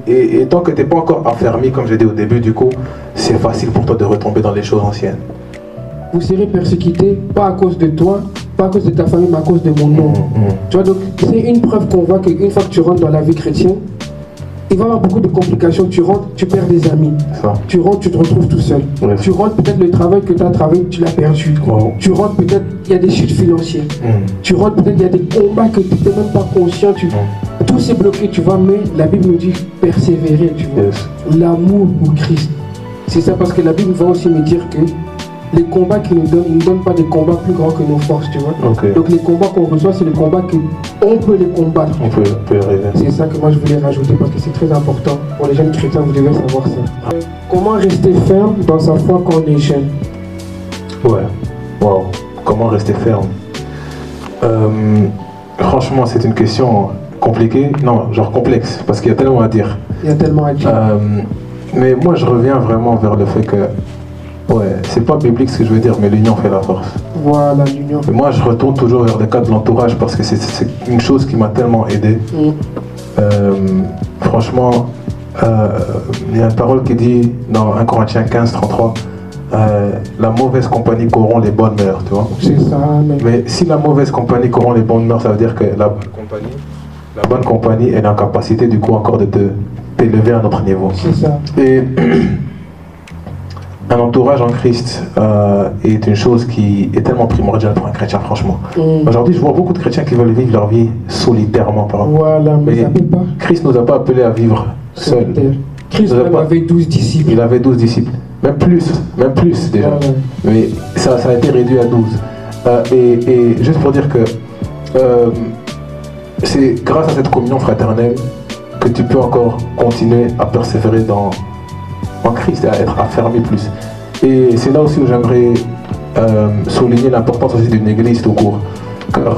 Speaker 1: Et tant que tu n'es pas encore affermi, comme j'ai dit au début, du coup, c'est facile pour toi de retomber dans les choses anciennes.
Speaker 2: Vous serez persécuté, pas à cause de toi, pas à cause de ta famille, mais à cause de mon nom. Tu vois, donc c'est une preuve qu'on voit qu'une fois que tu rentres dans la vie chrétienne, il va y avoir beaucoup de complications. Tu rentres, tu perds des amis.
Speaker 1: Ça.
Speaker 2: Tu rentres, tu te retrouves tout seul.
Speaker 1: Ouais.
Speaker 2: Tu rentres, peut-être le travail que tu as travaillé, tu l'as perdu.
Speaker 1: Wow.
Speaker 2: Tu rentres, peut-être il y a des chutes financières. Tu rentres, peut-être il y a des combats que tu n'étais même pas conscient. Tout s'est bloqué, tu vois, mais la Bible nous dit persévérer, tu vois.
Speaker 1: Yes.
Speaker 2: L'amour pour Christ. C'est ça, parce que la Bible va aussi me dire que les combats qu'ils nous donnent, ils ne nous donnent pas des combats plus grands que nos forces, tu vois.
Speaker 1: Okay.
Speaker 2: Donc les combats qu'on reçoit, c'est les combats qu'on peut les combattre.
Speaker 1: On peut y arriver.
Speaker 2: C'est ça que moi je voulais rajouter parce que c'est très important. Pour les jeunes chrétiens, vous devez savoir ça. Comment rester ferme dans sa foi quand on est jeune?
Speaker 1: Ouais. Wow. Comment rester ferme? Franchement, c'est une question compliquée. Non, genre complexe, parce qu'il y a tellement à dire.
Speaker 2: Il y a tellement à dire.
Speaker 1: Mais moi, je reviens vraiment vers le fait que, ouais, c'est pas biblique ce que je veux dire, mais l'union fait la force.
Speaker 2: Voilà, l'union.
Speaker 1: Et moi, je retourne toujours vers le cas de l'entourage parce que c'est une chose qui m'a tellement aidé. Franchement, il y a une parole qui dit dans 1 Corinthiens 15, 33, la mauvaise compagnie corrompt les bonnes mœurs, tu vois.
Speaker 2: C'est ça,
Speaker 1: mais si la mauvaise compagnie corrompt les bonnes mœurs, ça veut dire que la bonne compagnie, elle a la capacité du coup encore de t'élever à notre niveau.
Speaker 2: C'est ça.
Speaker 1: Et un entourage en Christ est une chose qui est tellement primordiale pour un chrétien, franchement. Aujourd'hui, je vois beaucoup de chrétiens qui veulent vivre leur vie solitairement, par exemple.
Speaker 2: Voilà, mais ça peut pas.
Speaker 1: Christ nous a pas appelés à vivre seul.
Speaker 2: Christ avait 12 disciples.
Speaker 1: Il avait 12 disciples. Même plus déjà.
Speaker 2: Voilà.
Speaker 1: Mais ça a été réduit à 12. Et juste pour dire que c'est grâce à cette communion fraternelle que tu peux encore continuer à persévérer en Christ et à être affermi plus. Et c'est là aussi où j'aimerais souligner l'importance aussi d'une église tout court. Car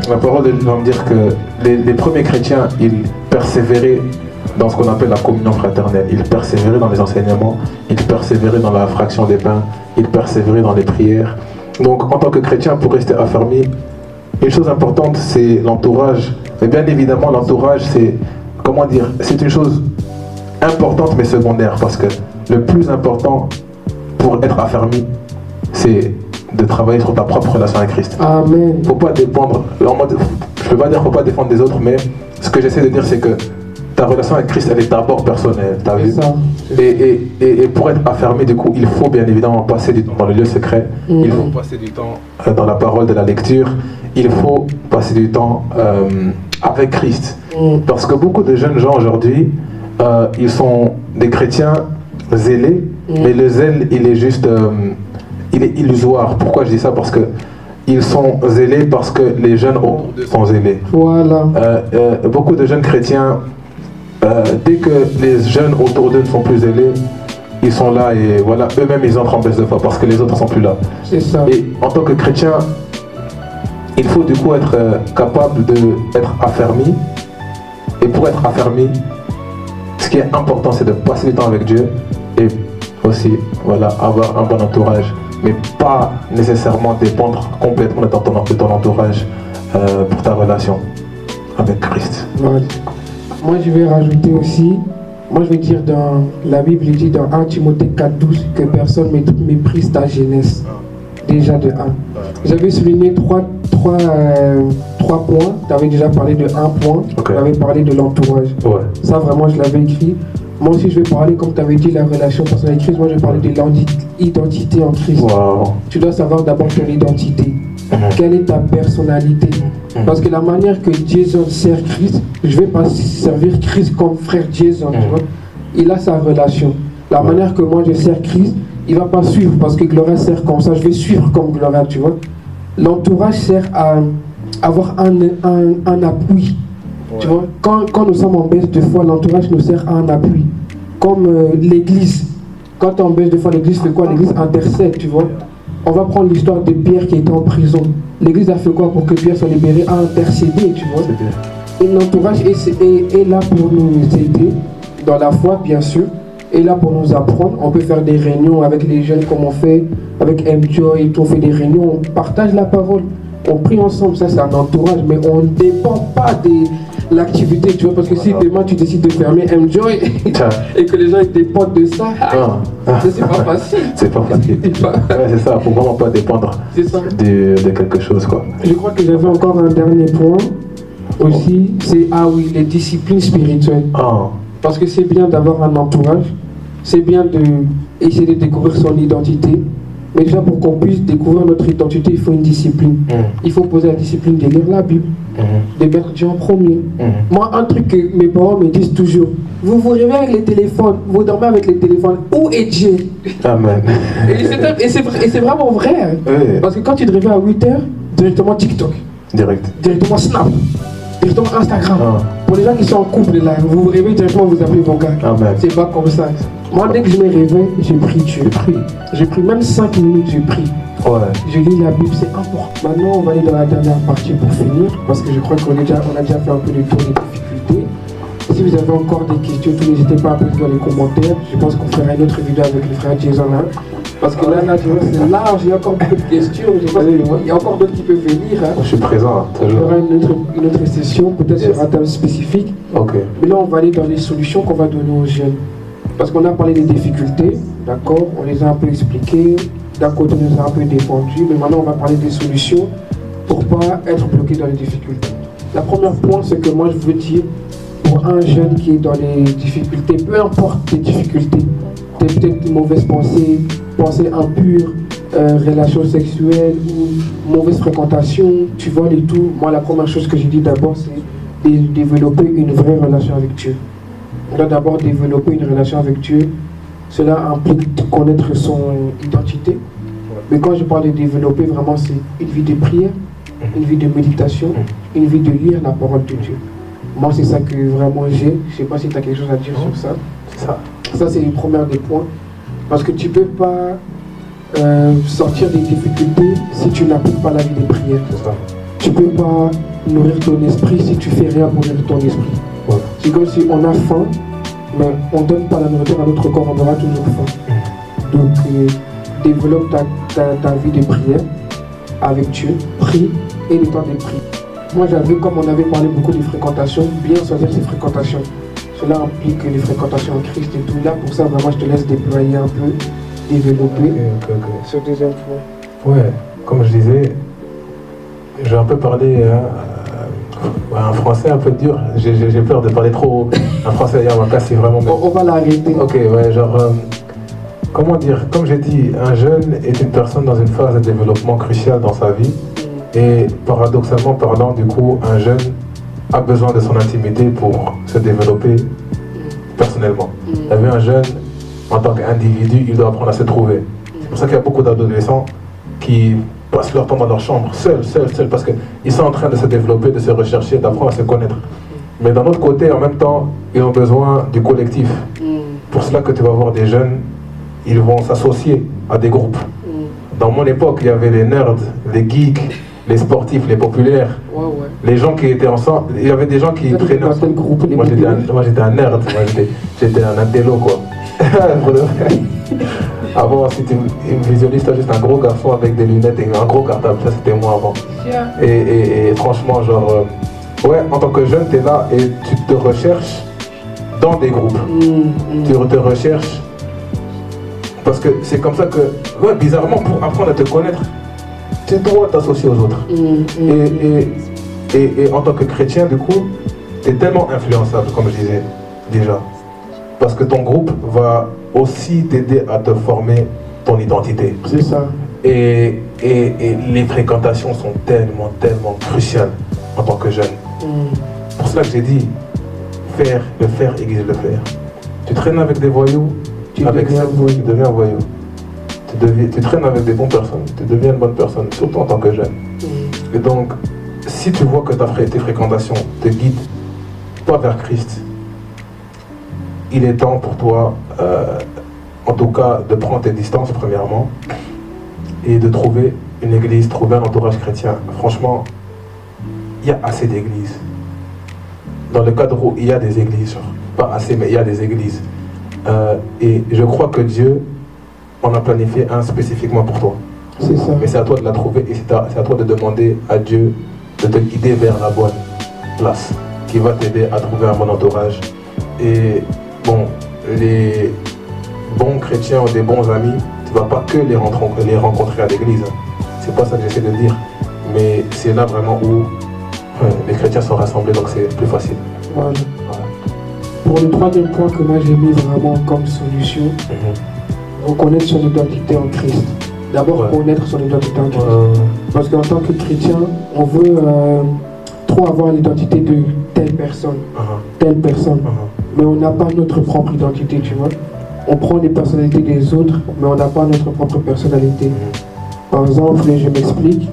Speaker 1: la parole de Dieu va me dire que les premiers chrétiens, ils persévéraient dans ce qu'on appelle la communion fraternelle. Ils persévéraient dans les enseignements, ils persévéraient dans la fraction des pains, ils persévéraient dans les prières. Donc en tant que chrétien, pour rester affermi, une chose importante, c'est l'entourage. Et bien évidemment, l'entourage, c'est, comment dire, c'est une chose importante mais secondaire, parce que le plus important pour être affermi, c'est de travailler sur ta propre relation avec Christ.
Speaker 2: Amen.
Speaker 1: Faut pas dépendre, je peux pas dire faut pas défendre des autres, mais ce que j'essaie de dire, c'est que ta relation avec Christ, elle est d'abord personnelle, t'as vu?
Speaker 2: Ça.
Speaker 1: Et pour être affermi, du coup, il faut bien évidemment passer du temps dans le lieu secret. Il faut passer du temps dans la parole de la lecture. Il faut passer du temps avec Christ. Parce que beaucoup de jeunes gens aujourd'hui, ils sont des chrétiens zélés, mais le zèle, il est juste, il est illusoire. Pourquoi je dis ça? Parce que ils sont zélés parce que les jeunes autour d'eux sont zélés.
Speaker 2: Voilà.
Speaker 1: Beaucoup de jeunes chrétiens, dès que les jeunes autour d'eux ne sont plus zélés, ils sont là et voilà, eux-mêmes ils entrent en baisse de foi parce que les autres ne sont plus là.
Speaker 2: C'est ça.
Speaker 1: Et en tant que chrétien, il faut du coup être capable d'être affermi. Et pour être affermi, ce qui est important, c'est de passer du temps avec Dieu et aussi voilà, avoir un bon entourage, mais pas nécessairement dépendre complètement de ton entourage pour ta relation avec Christ.
Speaker 2: Voilà. Moi, je vais rajouter aussi, moi je vais dire dans la Bible, il dit dans 1 Timothée 4,12 que personne ne méprise ta jeunesse. Déjà de 1. J'avais souligné trois points. Tu avais déjà parlé de un point.
Speaker 1: Okay.
Speaker 2: Tu avais parlé de l'entourage.
Speaker 1: Ouais.
Speaker 2: Ça, vraiment, je l'avais écrit. Moi aussi, je vais parler, comme tu avais dit, la relation personnelle avec Christ. Moi, je vais parler de l'identité en Christ.
Speaker 1: Wow.
Speaker 2: Tu dois savoir d'abord ton identité. Quelle est ta personnalité? Parce que la manière que Jason sert Christ, je ne vais pas servir Christ comme frère Jason. Tu vois? Il a sa relation. La manière que moi je sers Christ, il ne va pas suivre parce que Gloria sert comme ça. Je vais suivre comme Gloria, tu vois. L'entourage sert à avoir un appui. Tu vois, quand nous sommes en baisse de foi, l'entourage nous sert à un appui. Comme l'église. Quand tu es en baisse de foi, l'église fait quoi? L'église intercède, tu vois. On va prendre l'histoire de Pierre qui était en prison. L'église a fait quoi pour que Pierre soit libéré? A intercédé, tu vois. Et l'entourage est là pour nous aider, dans la foi, bien sûr. Est là pour nous apprendre. On peut faire des réunions avec les jeunes comme on fait, avec M-Joy et tout. On fait des réunions, on partage la parole. On prie ensemble, ça c'est un entourage, mais on ne dépend pas de l'activité, tu vois, parce que si demain tu décides de fermer M-Joy et que les gens ils dépendent de ça, c'est pas facile.
Speaker 1: C'est pas facile. Ouais, c'est ça, faut vraiment pas dépendre de quelque chose, quoi.
Speaker 2: Je crois que j'avais encore un dernier point aussi, c'est les disciplines spirituelles. Parce que c'est bien d'avoir un entourage, c'est bien d'essayer de découvrir son identité. Mais déjà, pour qu'on puisse découvrir notre identité, il faut une discipline. Il faut poser la discipline de lire la Bible, de mettre Dieu en premier. Moi, un truc que mes parents me disent toujours, vous vous réveillez avec les téléphones, vous dormez avec les téléphones, où est Dieu?
Speaker 1: Amen.
Speaker 2: Et c'est vraiment vrai. Hein.
Speaker 1: Oui.
Speaker 2: Parce que quand tu te réveilles à 8h, directement TikTok. Directement Snap. Directement Instagram. Pour les gens qui sont en couple, là, vous vous réveillez directement, vous appelez vos gars. C'est pas comme ça. Moi, dès que je me réveille, j'ai pris Dieu. J'ai pris même 5 minutes, j'ai pris. Je lis la Bible, c'est important. Maintenant, on va aller dans la dernière partie pour finir, parce que je crois qu'on a déjà fait un peu le tour des difficultés. Si vous avez encore des questions, n'hésitez pas à poser dans les commentaires. Je pense qu'on fera une autre vidéo avec le frère Jason. Parce que là c'est large, il y a encore beaucoup de questions. Il y a encore d'autres qui peuvent venir.
Speaker 1: Je suis présent.
Speaker 2: Il y aura une autre session, peut-être sur un thème spécifique. Mais là, on va aller dans les solutions qu'on va donner aux jeunes. Parce qu'on a parlé des difficultés, d'accord, on les a un peu expliquées, d'un côté on les a un peu défendues, mais maintenant on va parler des solutions pour ne pas être bloqué dans les difficultés. La première point, c'est que moi je veux dire, pour un jeune qui est dans les difficultés, peu importe les difficultés, peut-être une mauvaise pensée, pensée impure, relations sexuelles ou mauvaise fréquentation, tu voles et tout, moi la première chose que j'ai dit d'abord, c'est de développer une vraie relation avec Dieu. On doit d'abord développer une relation avec Dieu. Cela implique de connaître son identité. Mais quand je parle de développer, vraiment, c'est une vie de prière, une vie de méditation, une vie de lire la parole de Dieu. Moi, c'est ça que vraiment j'ai. Je ne sais pas si tu as quelque chose à dire sur ça. Ça, c'est le premier des points. Parce que tu ne peux pas sortir des difficultés si tu n'appliques pas la vie de prière. Tu ne peux pas nourrir ton esprit si tu ne fais rien pour nourrir ton esprit. C'est comme si on a faim, mais on ne donne pas la nourriture à notre corps, on aura toujours faim. Donc, développe ta vie de prière avec Dieu, prie et le temps de prier. Moi, comme on avait parlé beaucoup de fréquentation, bien choisir ses fréquentations. Cela implique les fréquentations en Christ et tout. Là, pour ça, vraiment, je te laisse déployer un peu, développer. Ce deuxième point.
Speaker 1: Ouais, comme je disais, j'ai un peu parlé Un français un peu dur, j'ai peur de parler trop. Un français Yamaka, c'est vraiment.
Speaker 2: On va l'arrêter.
Speaker 1: Ok, ouais, genre. Comment dire? Comme j'ai dit, un jeune est une personne dans une phase de développement cruciale dans sa vie. Et paradoxalement parlant, du coup, un jeune a besoin de son intimité pour se développer personnellement. T'as vu, un jeune, en tant qu'individu, il doit apprendre à se trouver. C'est pour ça qu'il y a beaucoup d'adolescents qui passent leur temps dans leur chambre, seuls, parce qu'ils sont en train de se développer, de se rechercher, d'apprendre à se connaître. Mais d'un autre côté, en même temps, ils ont besoin du collectif. Pour cela que tu vas voir des jeunes, ils vont s'associer à des groupes. Dans mon époque, il y avait les nerds, les geeks, les sportifs, les populaires, les gens qui étaient ensemble. Il y avait des gens qui traînaient ensemble. Moi j'étais un nerd, j'étais un intello quoi. Avant, si tu me visualises, t'as juste un gros garçon avec des lunettes et un gros cartable, ça c'était moi avant. Et franchement, genre, ouais, en tant que jeune, t'es là et tu te recherches dans des groupes. Tu te recherches parce que c'est comme ça que, ouais, bizarrement, pour apprendre à te connaître, tu dois t'associer aux autres. Et en tant que chrétien, du coup, tu es tellement influençable, comme je disais déjà. Parce que ton groupe va aussi t'aider à te former ton identité.
Speaker 2: C'est ça.
Speaker 1: Et les fréquentations sont tellement cruciales en tant que jeune. Pour cela que j'ai dit, le faire aiguise le faire. Tu traînes avec des voyous, tu deviens un voyou. Tu traînes avec des bonnes personnes, tu deviens une bonne personne, surtout en tant que jeune. Et donc, si tu vois que tes fréquentations te guident pas vers Christ, il est temps pour toi, en tout cas, de prendre tes distances premièrement et de trouver une église, trouver un entourage chrétien. Franchement, il y a assez d'églises. Dans le cadre où il y a des églises, pas assez, mais il y a des églises. Et je crois que Dieu en a planifié un spécifiquement pour toi.
Speaker 2: C'est ça.
Speaker 1: Mais c'est à toi de la trouver et c'est à toi de demander à Dieu de te guider vers la bonne place qui va t'aider à trouver un bon entourage. Et bon, les bons chrétiens ou des bons amis, tu ne vas pas que les rencontrer à l'église. C'est pas ça que j'essaie de dire. Mais c'est là vraiment où les chrétiens sont rassemblés, donc c'est plus facile.
Speaker 2: Voilà. Pour le troisième point que moi j'ai mis vraiment comme solution, reconnaître son identité en Christ. D'abord, connaître son identité en Christ. Parce qu'en tant que chrétien, on veut trop avoir l'identité de telle personne, mais on n'a pas notre propre identité, tu vois. On prend les personnalités des autres, mais on n'a pas notre propre personnalité. Par exemple, je m'explique.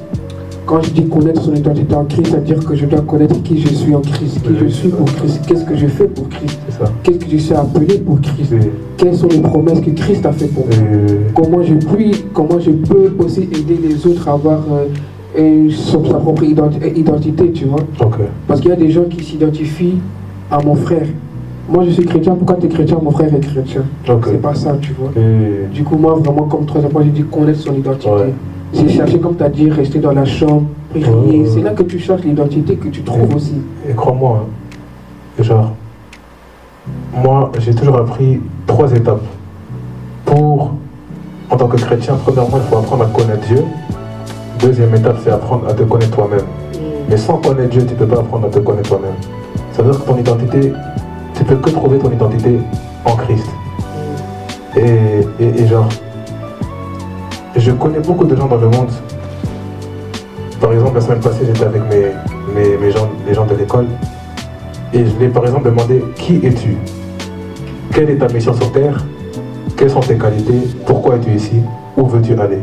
Speaker 2: Quand je dis connaître son identité en Christ, c'est-à-dire que je dois connaître qui je suis en Christ, qui je suis pour Christ, qu'est-ce que je fais pour Christ, qu'est-ce que je suis appelé pour Christ, quelles sont les promesses que Christ a fait pour moi, comment je peux aussi aider les autres à avoir sa propre identité, tu vois. Parce qu'il y a des gens qui s'identifient à mon frère. Moi je suis chrétien, pourquoi tu es chrétien, mon frère est chrétien. C'est pas ça, tu vois. Du coup, moi vraiment, comme troisième point, j'ai dit connaître son identité. J'ai cherché, comme tu as dit, rester dans la chambre, prier. C'est là que tu cherches l'identité que tu trouves aussi.
Speaker 1: Et crois-moi, genre, moi j'ai toujours appris 3 étapes. En tant que chrétien, premièrement, il faut apprendre à connaître Dieu. Deuxième étape, c'est apprendre à te connaître toi-même. Mais sans connaître Dieu, tu ne peux pas apprendre à te connaître toi-même. Ça veut dire que ton identité, tu ne peux que trouver ton identité en Christ. Et genre, je connais beaucoup de gens dans le monde. Par exemple, la semaine passée, j'étais avec les gens de l'école. Et je l'ai par exemple demandé, qui es-tu? Quelle est ta mission sur Terre? Quelles sont tes qualités? Pourquoi es-tu ici? Où veux-tu aller?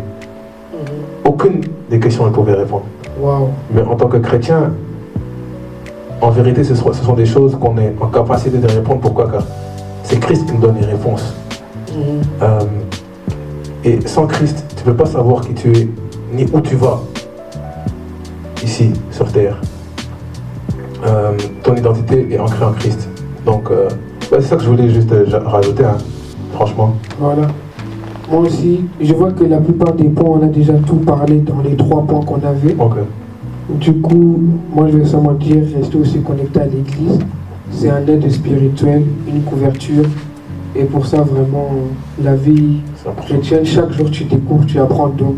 Speaker 1: Aucune des questions ne pouvait répondre. Mais en tant que chrétien, en vérité, ce sont des choses qu'on est en capacité de répondre. Pourquoi? Car c'est Christ qui nous donne les réponses. Et sans Christ, tu ne peux pas savoir qui tu es, ni où tu vas, ici, sur Terre. Ton identité est ancrée en Christ. Donc, c'est ça que je voulais juste rajouter, franchement.
Speaker 2: Voilà. Moi aussi, je vois que la plupart des points, on a déjà tout parlé dans les 3 points qu'on avait. Du coup, moi je vais seulement dire, rester aussi connecté à l'église. C'est un aide spirituel, une couverture. Et pour ça, vraiment, la vie chrétienne, chaque jour tu découvres, tu apprends. Donc,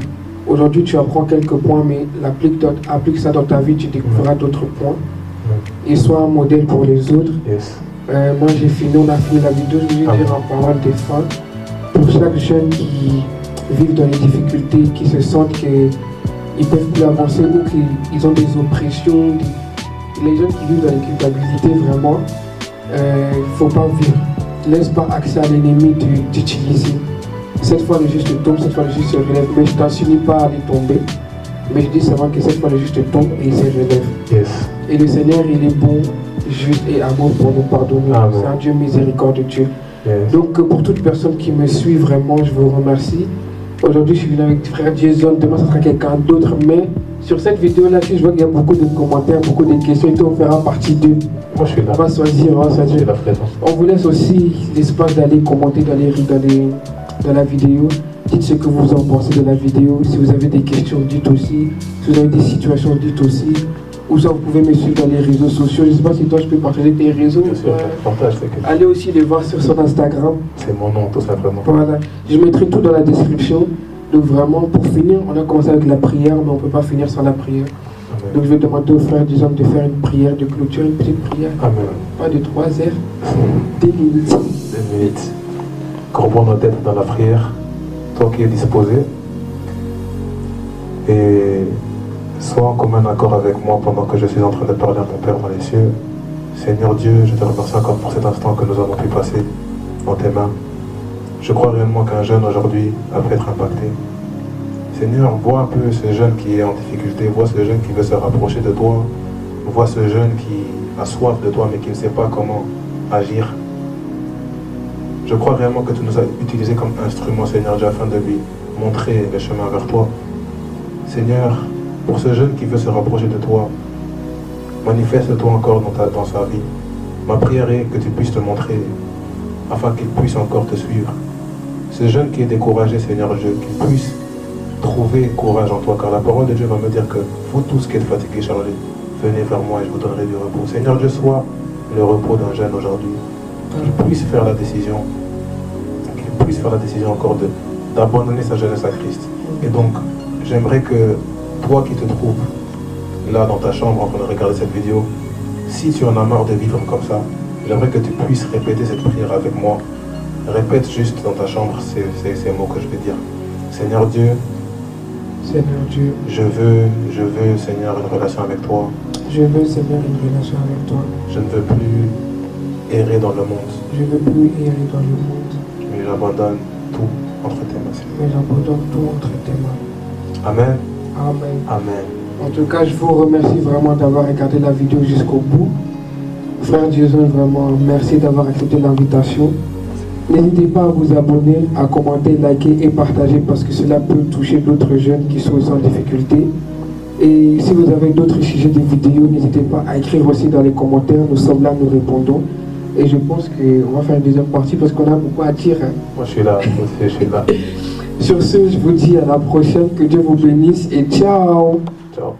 Speaker 2: aujourd'hui, tu apprends quelques points, mais applique ça dans ta vie, tu découvriras d'autres points. et sois un modèle pour les autres.
Speaker 3: Yes.
Speaker 2: Moi j'ai fini, on a fini la vidéo, je voulais dire en parlant des fins, pour chaque jeune qui vit dans les difficultés, qui se sentent qu'ils ne peuvent plus avancer ou qu'ils ont des oppressions, les jeunes qui vivent dans les culpabilités vraiment, il ne faut pas vivre. Laisse pas accès à l'ennemi d'utiliser. Cette fois le juste tombe, cette fois le juste se relève, mais je ne t'insinuie pas à aller tomber. Mais je dis seulement que cette fois le juste tombe et il se relève.
Speaker 3: Yes.
Speaker 2: Et le Seigneur il est bon, juste et amour pour nous pardonner. C'est un Dieu miséricordieux.
Speaker 3: Yes.
Speaker 2: Donc pour toute personne qui me suit vraiment, je vous remercie. Aujourd'hui je suis venu avec frère Jason, demain ça sera quelqu'un d'autre. Mais sur cette vidéo là, si je vois qu'il y a beaucoup de commentaires, beaucoup de questions, et on fera partie 2.
Speaker 3: Moi je suis là.
Speaker 2: On va choisir, on vous laisse aussi l'espace d'aller commenter, d'aller dans la vidéo. Dites ce que vous en pensez de la vidéo. Si vous avez des questions, dites aussi. Si vous avez des situations, dites aussi. Ou ça, vous pouvez me suivre dans les réseaux sociaux. Je ne sais pas si toi, je peux partager tes réseaux.
Speaker 3: Bien sûr, je partage.
Speaker 2: Allez aussi les voir sur son Instagram.
Speaker 3: C'est mon nom, tout simplement.
Speaker 2: Voilà. Je mettrai tout dans la description. Donc vraiment, pour finir, on a commencé avec la prière, mais on ne peut pas finir sans la prière.
Speaker 3: Amen.
Speaker 2: Donc je vais demander aux frères des hommes de faire une prière de clôture, une petite prière.
Speaker 3: Amen.
Speaker 2: Pas de 3 heures, 2 minutes.
Speaker 3: 2 minutes. Courbons nos têtes dans la prière. Toi qui es disposé, et sois en commun accord avec moi pendant que je suis en train de parler à mon Père dans les cieux. Seigneur Dieu, je te remercie encore pour cet instant que nous avons pu passer dans tes mains. Je crois réellement qu'un jeune aujourd'hui a pu être impacté. Seigneur, vois un peu ce jeune qui est en difficulté, vois ce jeune qui veut se rapprocher de toi, vois ce jeune qui a soif de toi mais qui ne sait pas comment agir. Je crois réellement que tu nous as utilisés comme instrument, Seigneur Dieu, afin de lui montrer le chemin vers toi. Seigneur, pour ce jeune qui veut se rapprocher de toi, manifeste-toi encore dans sa vie. Ma prière est que tu puisses te montrer, afin qu'il puisse encore te suivre. Ce jeune qui est découragé, Seigneur Dieu, qu'il puisse trouver courage en toi, car la parole de Dieu va me dire que vous tous qui êtes fatigués, chargés, venez vers moi et je vous donnerai du repos. Seigneur Dieu, sois le repos d'un jeune aujourd'hui. Qu'il puisse faire la décision, encore d'abandonner sa jeunesse à Christ. Et donc, j'aimerais que toi qui te trouves là dans ta chambre en train de regarder cette vidéo, si tu en as marre de vivre comme ça, j'aimerais que tu puisses répéter cette prière avec moi. Répète juste dans ta chambre ces mots que je vais dire. Seigneur Dieu, je veux, Seigneur, une relation avec toi.
Speaker 2: Je veux, Seigneur, une relation avec toi.
Speaker 3: Je ne veux plus errer dans le monde.
Speaker 2: Je ne veux plus errer dans le monde.
Speaker 3: Mais j'abandonne tout entre tes mains.
Speaker 2: Mais j'abandonne tout entre tes mains.
Speaker 3: Amen.
Speaker 2: Amen.
Speaker 3: Amen.
Speaker 2: En tout cas, je vous remercie vraiment d'avoir regardé la vidéo jusqu'au bout. Frère Jason, vraiment, merci d'avoir accepté l'invitation. N'hésitez pas à vous abonner, à commenter, liker et partager parce que cela peut toucher d'autres jeunes qui sont aussi en difficulté. Et si vous avez d'autres sujets de vidéos, n'hésitez pas à écrire aussi dans les commentaires. Nous sommes là, nous répondons. Et je pense qu'on va faire une deuxième partie parce qu'on a beaucoup à dire.
Speaker 3: Moi, je suis là. Je suis là.
Speaker 2: Sur ce, je vous dis à la prochaine. Que Dieu vous bénisse et ciao.
Speaker 3: Ciao.